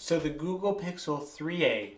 So the Google Pixel 3a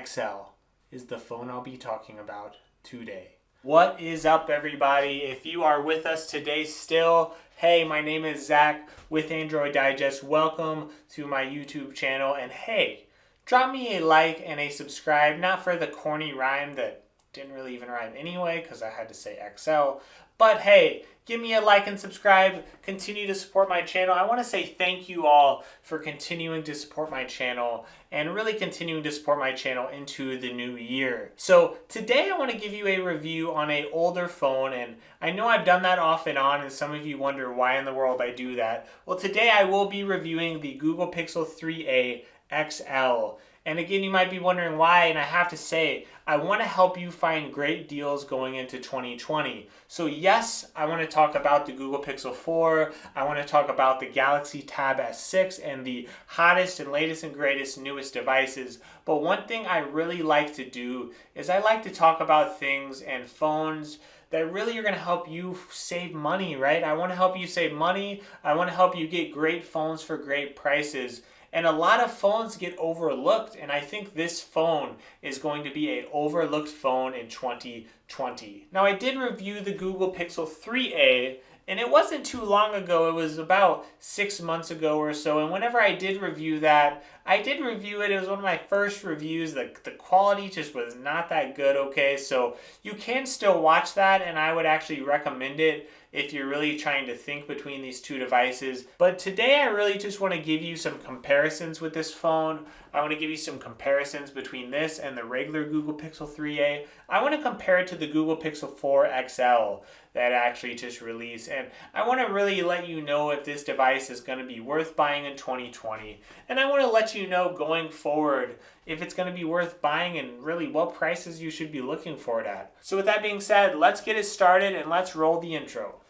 XL is the phone I'll be talking about today. What is up, everybody? If you are with us today still, hey, my name is Zach with Android Digest. Welcome to my YouTube channel. And hey, drop me a like and a subscribe, not for the corny rhyme that didn't really even rhyme anyway because I had to say XL. But hey, give me a like and subscribe. Continue to support my channel. I want to say thank you all for continuing to support my channel and really continuing to support my channel into the new year. So today I want to give you a review on an older phone, and I know I've done that off and on, and some of you wonder why in the world I do that. Well, today I will be reviewing the Google Pixel 3a XL. And again, you might be wondering why, and I have to say, I want to help you find great deals going into 2020. So yes, I want to talk about the Google Pixel 4, I want to talk about the Galaxy Tab S6 and the hottest and latest and greatest newest devices. But one thing I really like to do is I like to talk about things and phones that really are going to help you save money, right? I want to help you save money. I want to help you get great phones for great prices. And a lot of phones get overlooked, and I think this phone is going to be an overlooked phone in 2020. Now, I did review the Google Pixel 3a, and it wasn't too long ago. It was about 6 months ago or so, and whenever I did review that, I did review it. It was one of my first reviews. The quality just was not that good, okay? So you can still watch that, and I would actually recommend it if you're really trying to think between these two devices. But today I really just want to give you some comparisons with this phone. I want to give you some comparisons between this and the regular Google Pixel 3a. I want to compare it to the Google Pixel 4 XL that actually just released. And I want to really let you know if this device is going to be worth buying in 2020. And I want to let you know going forward if it's going to be worth buying and really what prices you should be looking for it at. So with that being said, let's get it started and let's roll the intro.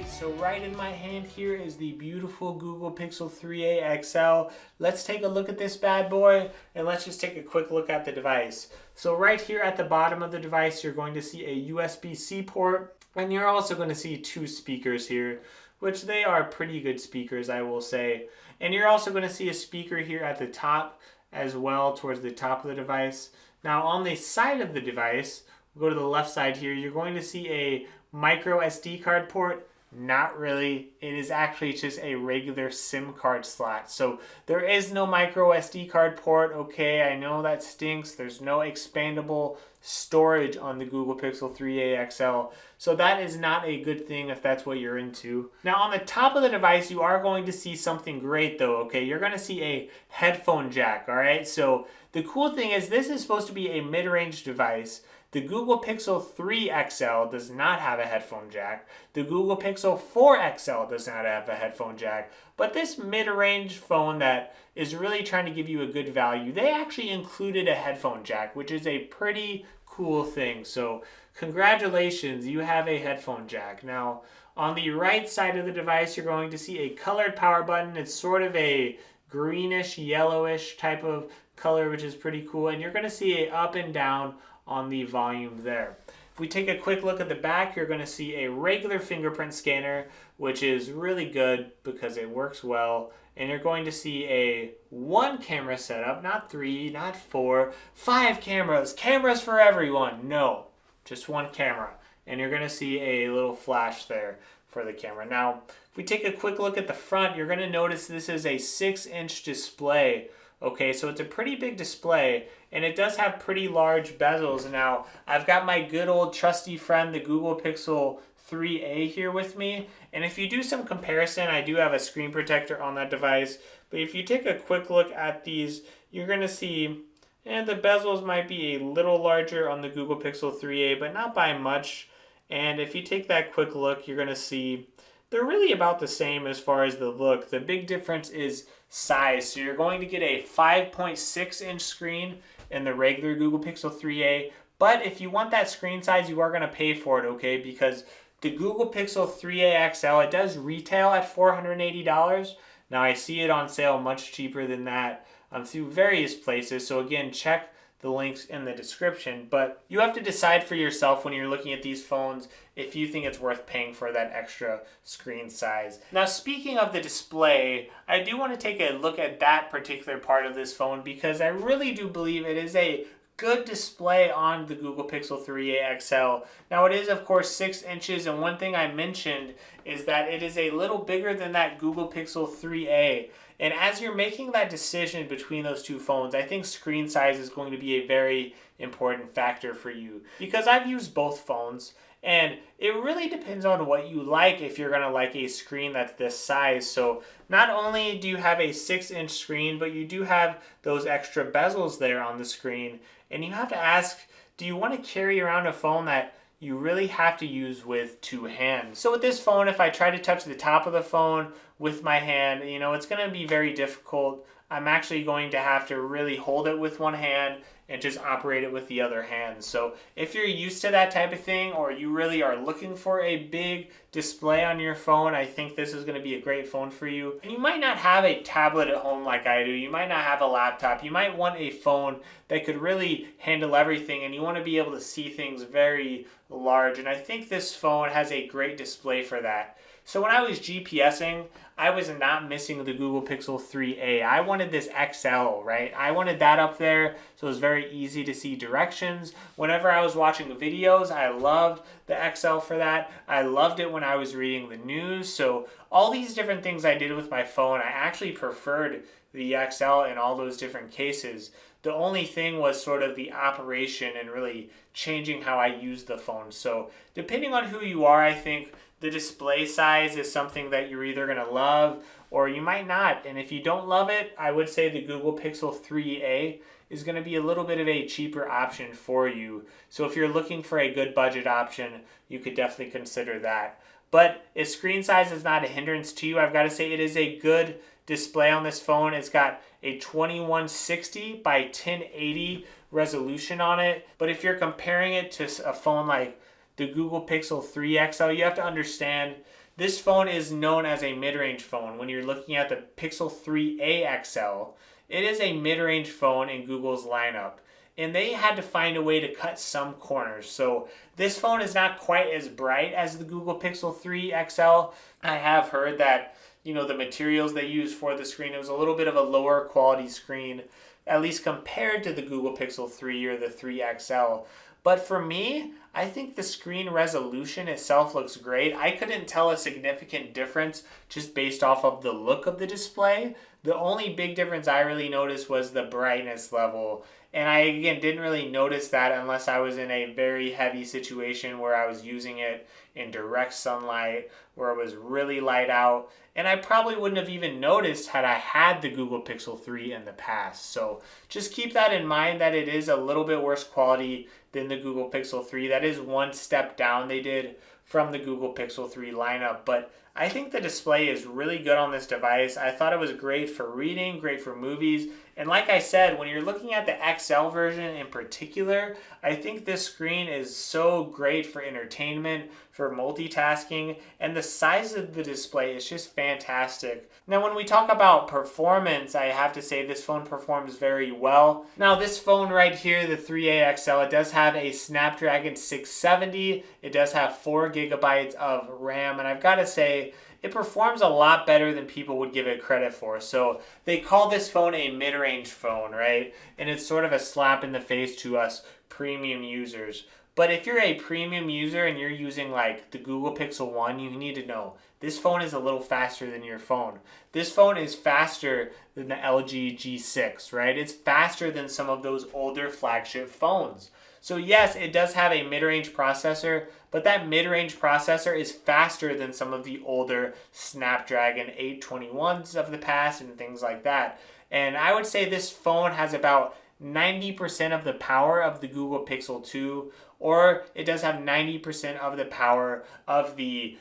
So right in my hand here is the beautiful Google Pixel 3a XL. Let's take a look at this bad boy and let's just take a quick look at the device. So right here at the bottom of the device, you're going to see a USB-C port, and you're also going to see two speakers here, which they are pretty good speakers, I will say. And you're also going to see a speaker here at the top as well, towards the top of the device. Now on the side of the device, we'll go to the left side here, you're going to see a micro SD card port. Not really. It is actually just a regular SIM card slot. So there is no micro SD card port. Okay, I know that stinks. There's no expandable storage on the Google Pixel 3a XL. So that is not a good thing if that's what you're into. Now on the top of the device, you are going to see something great though, okay? You're going to see a headphone jack, all right? So the cool thing is this is supposed to be a mid-range device. The Google Pixel 3 XL does not have a headphone jack. The Google Pixel 4 XL does not have a headphone jack. But this mid-range phone that is really trying to give you a good value, they actually included a headphone jack, which is a pretty cool thing. So congratulations, you have a headphone jack. Now, on the right side of the device, you're going to see a colored power button. It's sort of a greenish, yellowish type of color, which is pretty cool. And you're going to see a up and down on the volume there. If we take a quick look at the back, you're going to see a regular fingerprint scanner, which is really good because it works well. And you're going to see a one camera setup, not three, not four, 5 cameras. Cameras for everyone. No, just one camera. And you're going to see a little flash there for the camera. Now, if we take a quick look at the front, you're going to notice this is a 6-inch display. Okay, so it's a pretty big display, and it does have pretty large bezels. Now, I've got my good old trusty friend, the Google Pixel 3a here with me, and if you do some comparison, I do have a screen protector on that device, but if you take a quick look at these, you're going to see, and the bezels might be a little larger on the Google Pixel 3a, but not by much, and if you take that quick look, you're going to see they're really about the same as far as the look. The big difference is size. So you're going to get a 5.6-inch screen in the regular Google Pixel 3a. But if you want that screen size, you are going to pay for it, okay? Because the Google Pixel 3a XL, it does retail at $480. Now I see it on sale much cheaper than that through various places. So again, check the links in the description. But you have to decide for yourself when you're looking at these phones if you think it's worth paying for that extra screen size. Now, speaking of the display, I do want to take a look at that particular part of this phone because I really do believe it is a good display on the Google Pixel 3a XL. Now it is of course 6 inches, and one thing I mentioned is that it is a little bigger than that Google Pixel 3a. And as you're making that decision between those two phones, I think screen size is going to be a very important factor for you. Because I've used both phones, and it really depends on what you like if you're going to like a screen that's this size. So not only do you have a 6-inch screen, but you do have those extra bezels there on the screen. And you have to ask, do you want to carry around a phone that you really have to use with two hands? So with this phone, if I try to touch the top of the phone with my hand, it's going to be very difficult. I'm actually going to have to really hold it with one hand and just operate it with the other hand. So if you're used to that type of thing, or you really are looking for a big display on your phone, I think this is going to be a great phone for you. And you might not have a tablet at home like I do. You might not have a laptop. You might want a phone that could really handle everything, and you want to be able to see things very large. And I think this phone has a great display for that. So when I was GPSing, I was not missing the Google Pixel 3a. I wanted this XL, right? I wanted that up there so it was very easy to see directions. Whenever I was watching videos, I loved the XL for that. I loved it when I was reading the news. So all these different things I did with my phone, I actually preferred the XL in all those different cases. The only thing was sort of the operation and really changing how I use the phone. So depending on who you are, I think the display size is something that you're either going to love or you might not. And if you don't love it, I would say the Google Pixel 3a is going to be a little bit of a cheaper option for you. So if you're looking for a good budget option, you could definitely consider that. But if screen size is not a hindrance to you, I've got to say it is a good display on this phone. It's got a 2160 by 1080 resolution on it. But if you're comparing it to a phone like the Google Pixel 3 XL, you have to understand this phone is known as a mid-range phone. When you're looking at the Pixel 3a XL, it is a mid-range phone in Google's lineup. And they had to find a way to cut some corners. So this phone is not quite as bright as the Google Pixel 3 XL. I have heard that, the materials they use for the screen, it was a little bit of a lower quality screen, at least compared to the Google Pixel 3 or the 3 XL. But for me, I think the screen resolution itself looks great. I couldn't tell a significant difference just based off of the look of the display. The only big difference I really noticed was the brightness level. And I, again, didn't really notice that unless I was in a very heavy situation where I was using it in direct sunlight, where it was really light out. And I probably wouldn't have even noticed had I had the Google Pixel 3 in the past. So just keep that in mind, that it is a little bit worse quality than the Google Pixel 3. That is one step down they did from the Google Pixel 3 lineup. But I think the display is really good on this device. I thought it was great for reading, great for movies. And like I said, when you're looking at the XL version in particular, I think this screen is so great for entertainment, for multitasking, and the size of the display is just fantastic. Now, when we talk about performance, I have to say this phone performs very well. Now, this phone right here, the 3a XL, it does have a Snapdragon 670. It does have 4 gigabytes of RAM, and I've got to say, it performs a lot better than people would give it credit for. So they call this phone a mid-range phone, right? And it's sort of a slap in the face to us premium users. But if you're a premium user and you're using like the Google Pixel 1, you need to know this phone is a little faster than your phone. This phone is faster than the LG G6, right? It's faster than some of those older flagship phones. So yes, it does have a mid-range processor, but that mid-range processor is faster than some of the older Snapdragon 821s of the past and things like that. And I would say this phone has about 90% of the power of the Google Pixel 2, or it does have 90% of the power of the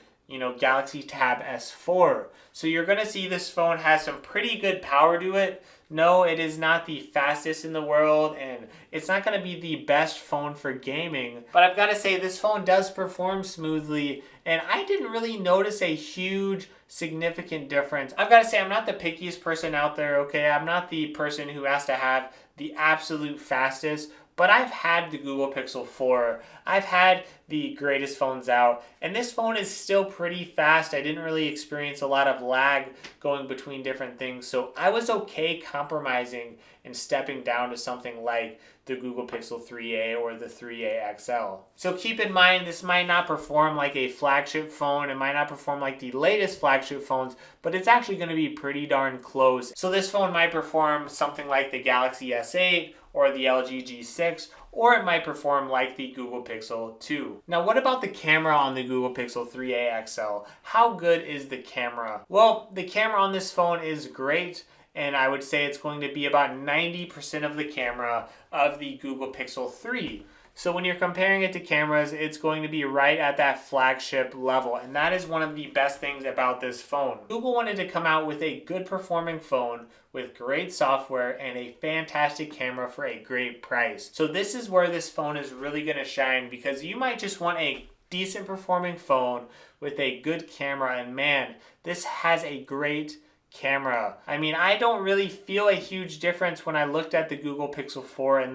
Galaxy Tab S4. So you're going to see this phone has some pretty good power to it. No, it is not the fastest in the world, and it's not going to be the best phone for gaming. But I've got to say, this phone does perform smoothly, and I didn't really notice a huge, significant difference. I've got to say, I'm not the pickiest person out there, okay? I'm not the person who has to have the absolute fastest. but I've had the Google Pixel 4. I've had the greatest phones out, and this phone is still pretty fast. I didn't really experience a lot of lag going between different things, so I was okay compromising and stepping down to something like the Google Pixel 3a or the 3a XL. So keep in mind, this might not perform like a flagship phone. It might not perform like the latest flagship phones, but it's actually going to be pretty darn close. So this phone might perform something like the Galaxy S8 or the LG G6, or it might perform like the Google Pixel 2. Now, what about the camera on the Google Pixel 3a XL? How good is the camera? Well, the camera on this phone is great, and I would say it's going to be about 90% of the camera of the Google Pixel 3. So when you're comparing it to cameras, it's going to be right at that flagship level, and that is one of the best things about this phone. Google wanted to come out with a good performing phone with great software and a fantastic camera for a great price. So this is where this phone is really going to shine, because you might just want a decent performing phone with a good camera, and man, this has a great camera. I mean, I don't really feel a huge difference when I looked at the Google Pixel 4 and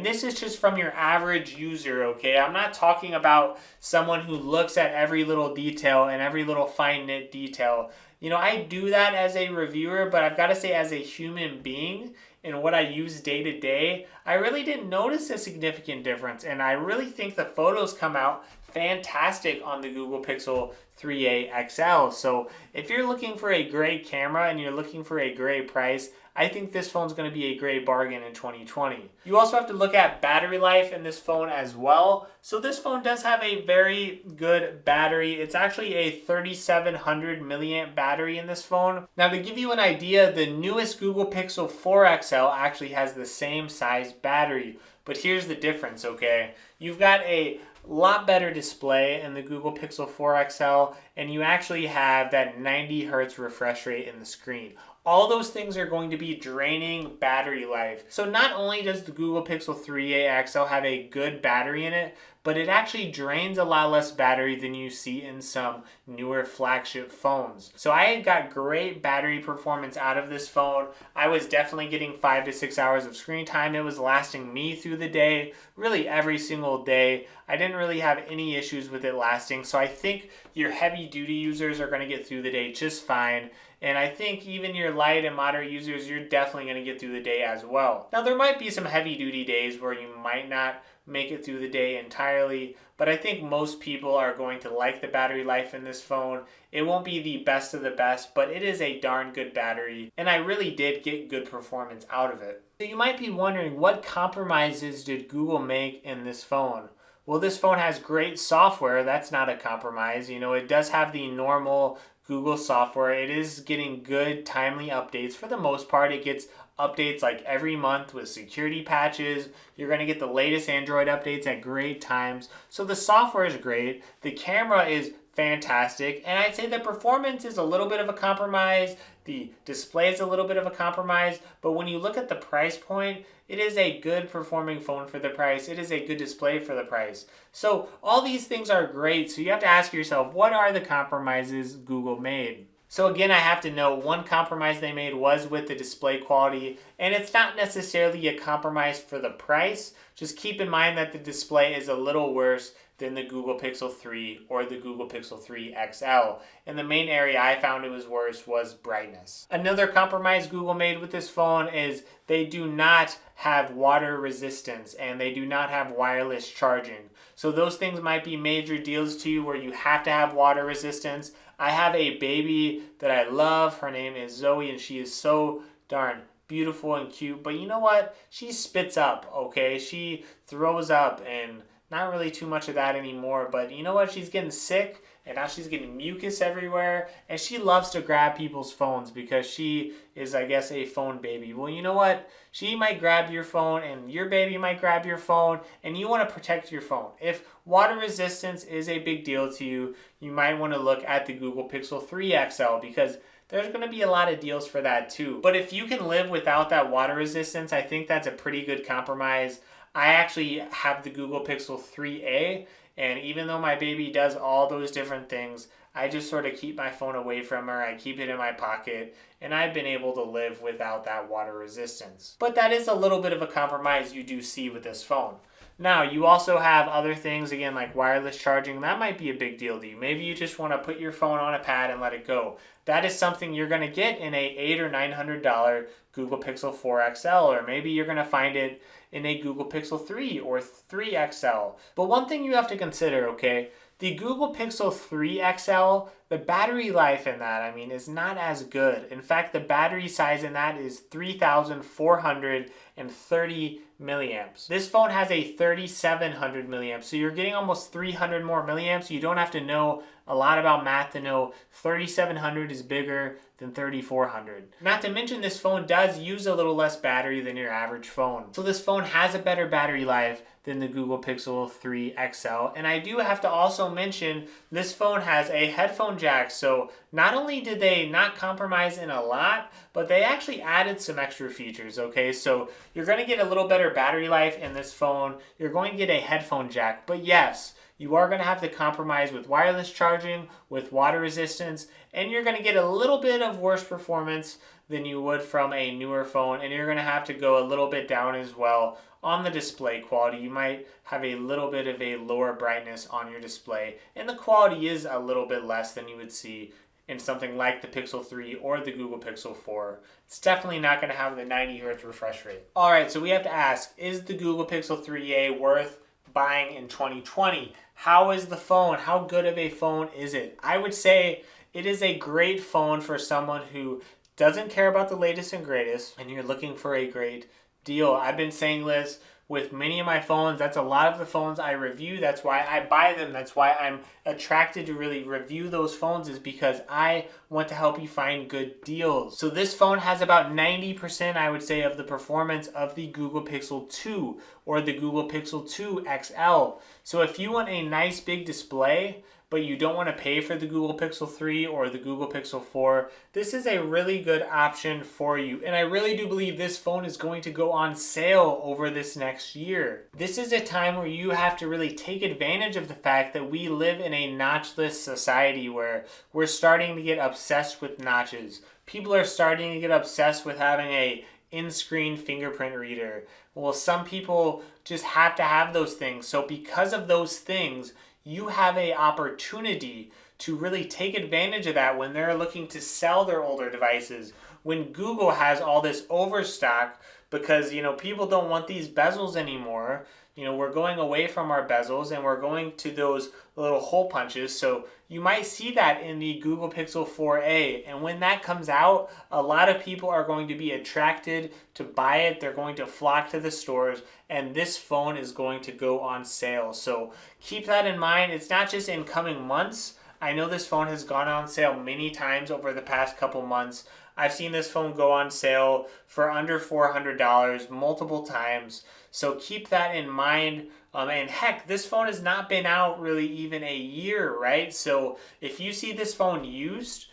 this is just from your average user, okay? I'm not talking about someone who looks at every little detail and every little fine knit detail. You know, I do that as a reviewer, but I've got to say, as a human being and what I use day to day, I really didn't notice a significant difference, and I really think the photos come out fantastic on the Google Pixel 3a XL. So if you're looking for a great camera and you're looking for a great price, I think this phone's going to be a great bargain in 2020. You also have to look at battery life in this phone as well. So this phone does have a very good battery. It's actually a 3700 milliamp battery in this phone. Now, to give you an idea, the newest Google Pixel 4 XL actually has the same size battery. But here's the difference, okay? You've got a lot better display in the Google Pixel 4 XL, and you actually have that 90 Hertz refresh rate in the screen. All those things are going to be draining battery life. So not only does the Google Pixel 3a XL have a good battery in it, but it actually drains a lot less battery than you see in some newer flagship phones. So I got great battery performance out of this phone. I was definitely getting 5 to 6 hours of screen time. It was lasting me through the day, really every single day. I didn't really have any issues with it lasting. So I think your heavy duty users are going to get through the day just fine. And I think even your light and moderate users, you're definitely going to get through the day as well. Now, there might be some heavy duty days where you might not make it through the day entirely, but I think most people are going to like the battery life in this phone. It won't be the best of the best, but it is a darn good battery, and I really did get good performance out of it. So you might be wondering, what compromises did Google make in this phone? Well, this phone has great software. That's not a compromise. You know, it does have the normal Google software. It is getting good, timely updates. For the most part, it gets updates like every month with security patches. You're going to get the latest Android updates at great times. So the software is great. The camera is fantastic. And I'd say the performance is a little bit of a compromise. The display is a little bit of a compromise. But when you look at the price point, it is a good performing phone for the price. It is a good display for the price. So all these things are great. So you have to ask yourself, what are the compromises Google made? So again, I have to know, one compromise they made was with the display quality, and it's not necessarily a compromise for the price. Just keep in mind that the display is a little worse than the Google Pixel 3 or the Google Pixel 3 XL. And the main area I found it was worse was brightness. Another compromise Google made with this phone is they do not have water resistance and they do not have wireless charging. So those things might be major deals to you where you have to have water resistance. I have a baby that I love. Her name is Zoe, and she is so darn beautiful and cute. But you know what? She spits up, okay? She throws up, and not really too much of that anymore. But you know what? She's getting sick, and now she's getting mucus everywhere. And she loves to grab people's phones because she is, I guess, a phone baby. Well, you know what? She might grab your phone, and your baby might grab your phone, and you want to protect your phone. If water resistance is a big deal to you, you might want to look at the Google Pixel 3 XL because there's going to be a lot of deals for that too. But if you can live without that water resistance, I think that's a pretty good compromise. I actually have the Google Pixel 3a, and even though my baby does all those different things, I just sort of keep my phone away from her. I keep it in my pocket, and I've been able to live without that water resistance. But that is a little bit of a compromise you do see with this phone. Now, you also have other things, again, like wireless charging. That might be a big deal to you. Maybe you just want to put your phone on a pad and let it go. That is something you're going to get in a $800 or $900 Google Pixel 4 XL, or maybe you're going to find it in a Google Pixel 3 or 3 XL. But one thing you have to consider, okay, the Google Pixel 3 XL, the battery life in that, I mean, is not as good. In fact, the battery size in that is 3,430 milliamps. This phone has a 3,700 milliamps, so you're getting almost 300 more milliamps. You don't have to know a lot about math to know 3,700 is bigger than 3,400. Not to mention, this phone does use a little less battery than your average phone. So this phone has a better battery life than the Google Pixel 3 XL. And I do have to also mention, this phone has a headphone jack. So not only did they not compromise in a lot, but they actually added some extra features, okay? So you're gonna get a little better battery life in this phone. You're going to get a headphone jack, but yes, you are going to have to compromise with wireless charging, with water resistance, and you're going to get a little bit of worse performance than you would from a newer phone, and you're going to have to go a little bit down as well on the display quality. You might have a little bit of a lower brightness on your display, and the quality is a little bit less than you would see in something like the Pixel 3 or the Google Pixel 4. It's definitely not going to have the 90 Hz refresh rate. All right, so we have to ask, is the Google Pixel 3a worth buying in 2020? How is the phone? How good of a phone is it? I would say it is a great phone for someone who doesn't care about the latest and greatest, and you're looking for a great deal. I've been saying this with many of my phones. That's a lot of the phones I review. That's why I buy them. That's why I'm attracted to really review those phones, is because I want to help you find good deals. So this phone has about 90%, I would say, of the performance of the Google Pixel 2 or the Google Pixel 2 XL. So if you want a nice big display, but you don't want to pay for the Google Pixel 3 or the Google Pixel 4, this is a really good option for you. And I really do believe this phone is going to go on sale over this next year. This is a time where you have to really take advantage of the fact that we live in a notchless society where we're starting to get obsessed with notches. People are starting to get obsessed with having a in-screen fingerprint reader. Well, some people just have to have those things. So because of those things, you have an opportunity to really take advantage of that when they're looking to sell their older devices. When Google has all this overstock because, people don't want these bezels anymore. We're going away from our bezels and we're going to those little hole punches. So you might see that in the Google Pixel 4a. And when that comes out, a lot of people are going to be attracted to buy it. They're going to flock to the stores, and this phone is going to go on sale. So keep that in mind. It's not just in coming months. I know this phone has gone on sale many times over the past couple months. I've seen this phone go on sale for under $400 multiple times. So keep that in mind. And heck, this phone has not been out really even a year, right? So if you see this phone used,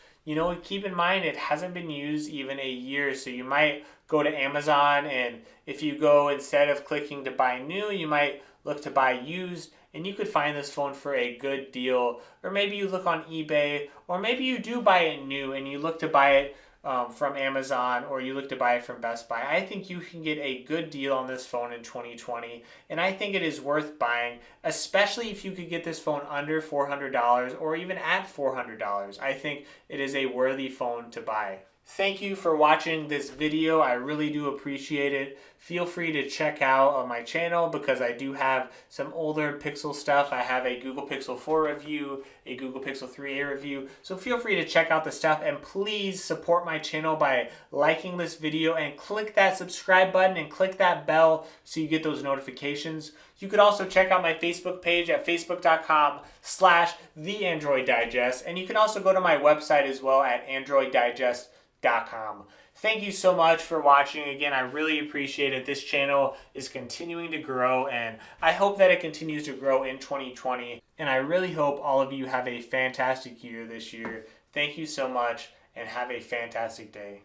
keep in mind it hasn't been used even a year. So you might go to Amazon, and if you go, instead of clicking to buy new, you might look to buy used, and you could find this phone for a good deal. Or maybe you look on eBay, or maybe you do buy it new and you look to buy it from Amazon, or you look to buy it from Best Buy. I think you can get a good deal on this phone in 2020, and I think it is worth buying, especially if you could get this phone under $400 or even at $400. I think it is a worthy phone to buy. Thank you for watching this video. I really do appreciate it. Feel free to check out my channel because I do have some older Pixel stuff. I have a Google Pixel 4 review, a Google Pixel 3a review. So feel free to check out the stuff, and please support my channel by liking this video and click that subscribe button and click that bell so you get those notifications. You could also check out my Facebook page at facebook.com/theandroiddigest, and you can also go to my website as well at androiddigest.com. Thank you so much for watching. Again, I really appreciate it. This channel is continuing to grow, and I hope that it continues to grow in 2020. And I really hope all of you have a fantastic year this year. Thank you so much, and have a fantastic day.